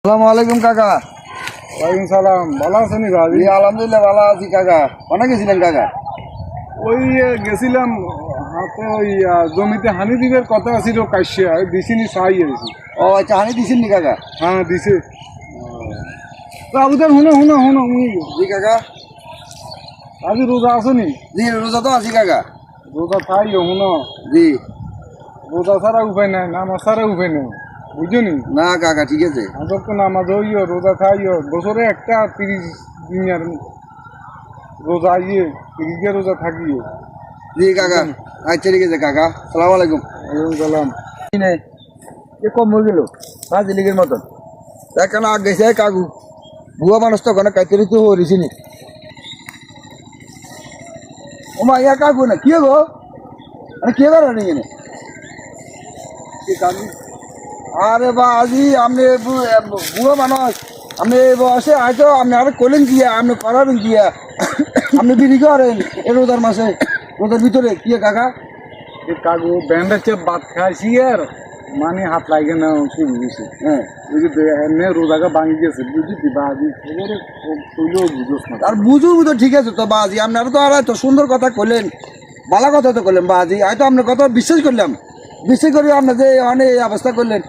আসসালামু আলাইকুম কাকা। ওয়ালাইকুম সালাম। ভালো আছেন ভাবি? জি আলহামদুলিল্লাহ ভালো আছি কাকা। অনেক গেছিলেন কাকা? ওই গেছিলাম হাতে ওই জমিতে হানি দিবের কথা ছিল কাশিয়া দিছিনি চাই এসেছি। ও আচ্ছা, হানি দিছেন নি কাকা? হ্যাঁ দিছে। আবুদার শুনো শুনো শুনো জি কাকা। আজি রোজা আছো নি? জি রোজা তো আছি কাকা। রোজা খাইও শুনো, জি রোজা ছাড়া উপায় নাই, নামাজ ছাড়া উপায় নেই, বুঝছো নি? না কাকা ঠিক আছে। আদব তো নামাজ হইও, রোজা খাইও, বছরে একটা 30 দিনের রোজা ইয়ে 30 রোজা থাকিও। জি কাকা আচ্ছা ঠিক আছে কাকা। সালাম আলাইকুম। ওয়ালাইকুম সালাম। এ কম হয়ে গেল পাঁচ লিগের মতন। কেন আগ গেছে কাকু, বুয়া মানুষ তো ওখানে কাইতে তো হরিছি নি। ও মা ইয়া কাকু না কি গো, মানে কে করেন এখানে? আরে বা আজি আপনি বুড়ো মানুষ, আপনি এই বয়সে হয়তো আপনি আরো করলেন গিয়া, আপনি করাবেন গিয়া, আপনি বিক্রি করেন এই রোজার মাসে, রোজার ভিতরে কি কাকা? কাকু ব্যান্ডের চেয়ে ভাত খাইছি আর মানে হাত লাগে না শুরু হয়েছে। হ্যাঁ এমনি রোজাকে ভাঙি গেছে বুঝি বাজি তুইলেও বুঝোস না। আর বুঝুন তো ঠিক আছে তো বাজি, আপনারা তো আর এত সুন্দর কথা কইলেন, ভালো কথা তো করলেন বাজি, হয়তো আপনার কথা বিশ্বাস করলাম, বিশ্বাস করি আপনি যে অনেক এই অবস্থা করলেন,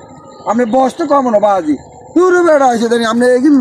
আপনি বয়স তো কম না বাজি, তুই বেড়া হয়েছে জানি আপনি একদিন